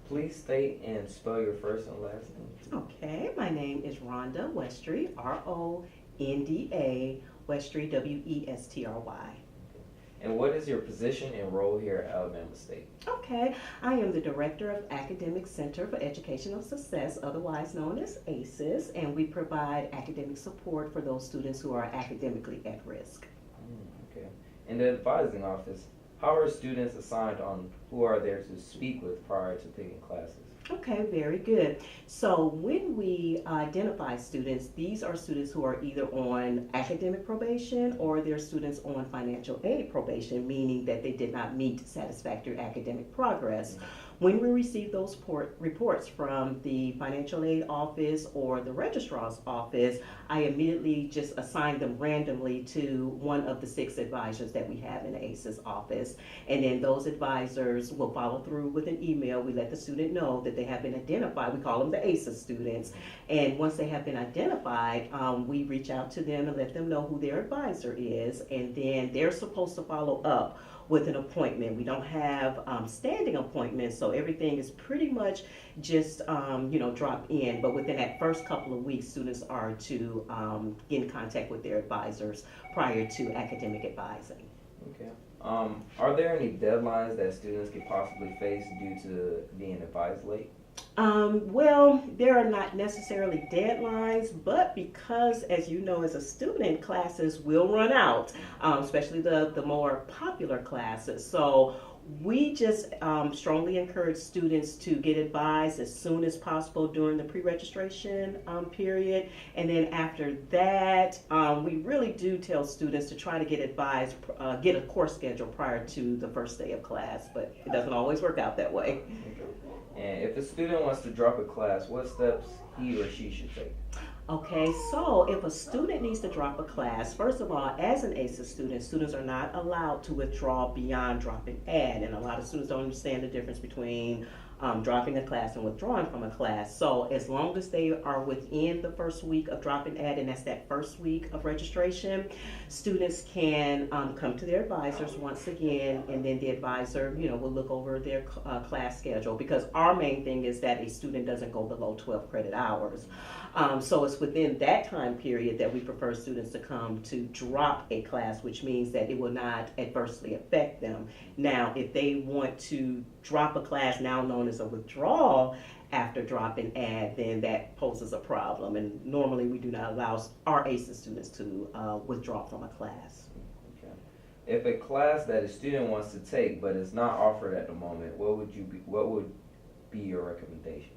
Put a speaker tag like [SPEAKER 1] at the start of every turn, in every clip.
[SPEAKER 1] Please state and spell your first and last name.
[SPEAKER 2] Okay, my name is Rhonda Westry, Ronda Westry, Westry.
[SPEAKER 1] And what is your position and role here at Alabama State?
[SPEAKER 2] Okay, I am the Director of Academic Center for Educational Success, otherwise known as ACES, and we provide academic support for those students who are academically at risk.
[SPEAKER 1] Okay. In the advising office, how are students assigned on who are there to speak with prior to taking classes?
[SPEAKER 2] Okay, very good. So when we identify students, these are students who are either on academic probation or they're students on financial aid probation, meaning that they did not meet satisfactory academic progress. When we receive those reports from the financial aid office or the registrar's office, I immediately just assign them randomly to one of the 6 advisors that we have in the ACES office. And then those advisors will follow through with an email. We let the student know that they have been identified. We call them the ACES students. And once they have been identified, we reach out to them and let them know who their advisor is. And then they're supposed to follow up with an appointment. We don't have standing appointments, so everything is pretty much just drop in. But within that first couple of weeks, students are to get in contact with their advisors prior to academic advising.
[SPEAKER 1] Okay. Are there any deadlines that students could possibly face due to being advised late?
[SPEAKER 2] Well, there are not necessarily deadlines, but because, as you know, as a student, classes will run out, especially the more popular classes. So we just strongly encourage students to get advised as soon as possible during the pre-registration period. And then after that, we really do tell students to try to get advised, get a course schedule prior to the first day of class, but it doesn't always work out that way.
[SPEAKER 1] And if a student wants to drop a class, what steps he or she should take?
[SPEAKER 2] Okay, so if a student needs to drop a class, first of all, as an ACES student, students are not allowed to withdraw beyond dropping add, and a lot of students don't understand the difference between dropping a class and withdrawing from a class. So as long as they are within the first week of dropping add, and that's that first week of registration, students can come to their advisors once again, and then the advisor, will look over their class schedule, because our main thing is that a student doesn't go below 12 credit hours. So it's within that time period that we prefer students to come to drop a class, which means that it will not adversely affect them. Now, if they want to drop a class now known as a withdrawal after dropping add, then that poses a problem. And normally we do not allow our ACES students to withdraw from a class.
[SPEAKER 1] Okay. If a class that a student wants to take but is not offered at the moment, what would be your recommendation?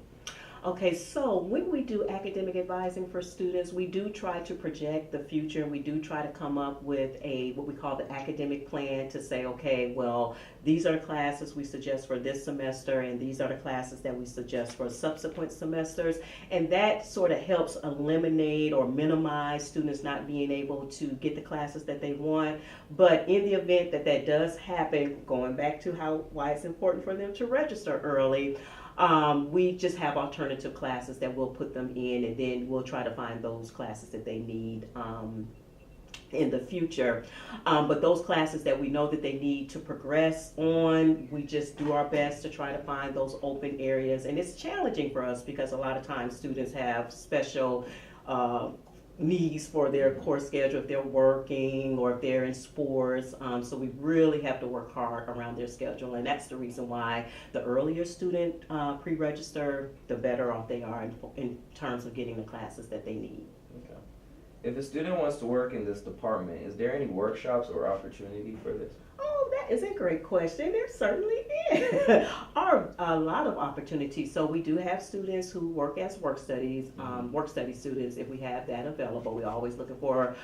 [SPEAKER 2] Okay, so when we do academic advising for students, we do try to project the future. We do try to come up with what we call the academic plan to say, okay, well, these are the classes we suggest for this semester, and these are the classes that we suggest for subsequent semesters. And that sort of helps eliminate or minimize students not being able to get the classes that they want. But in the event that that does happen, going back to why it's important for them to register early, we just have alternative classes that we'll put them in, and then we'll try to find those classes that they need in the future. But those classes that we know that they need to progress on, we just do our best to try to find those open areas. And it's challenging for us because a lot of times students have special needs for their course schedule if they're working or if they're in sports. So we really have to work hard around their schedule, and that's the reason why the earlier student pre-register, the better off they are in terms of getting the classes that they need.
[SPEAKER 1] Okay. If a student wants to work in this department, is there any workshops or opportunity for this?
[SPEAKER 2] Oh, that is a great question. There certainly is. Are a lot of opportunities. So we do have students who work as work study students. If we have that available, we're always looking for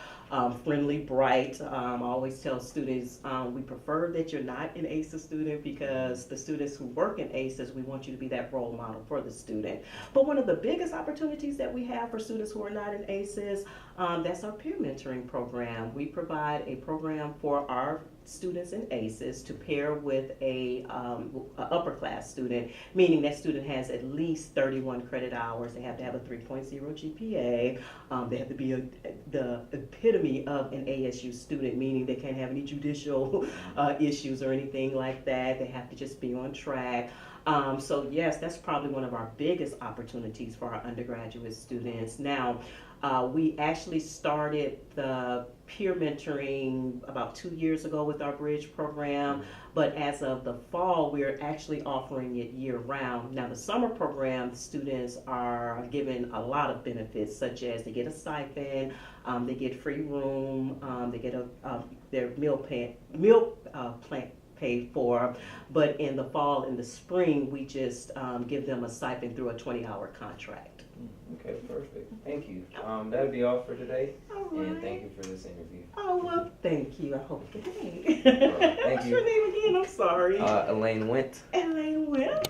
[SPEAKER 2] friendly, bright. I always tell students we prefer that you're not an ACES student, because the students who work in ACES, we want you to be that role model for the student. But one of the biggest opportunities that we have for students who are not in ACES, that's our peer mentoring program. We provide a program for our students in ACES to pair with a upper class student, meaning that student has at least 31 credit hours. They have to have a 3.0 GPA. They have to be the epitome of an ASU student, meaning they can't have any judicial issues or anything like that. They have to just be on track. So yes, that's probably one of our biggest opportunities for our undergraduate students. Now, we actually started the peer mentoring about 2 years ago with our bridge program, but as of the fall, we're actually offering it year round. Now, the summer program, students are given a lot of benefits, such as they get a stipend, they get free room, they get their plan paid for. But in the fall and the spring, we just give them a stipend through a 20-hour contract.
[SPEAKER 1] Okay, perfect. Thank you. That'll be all for today.
[SPEAKER 2] All right.
[SPEAKER 1] And thank you for this interview.
[SPEAKER 2] Oh, well, thank you. I hope you
[SPEAKER 1] Thank
[SPEAKER 2] What's
[SPEAKER 1] you.
[SPEAKER 2] your name again? I'm sorry.
[SPEAKER 1] Elaine Went.
[SPEAKER 2] Elaine Will.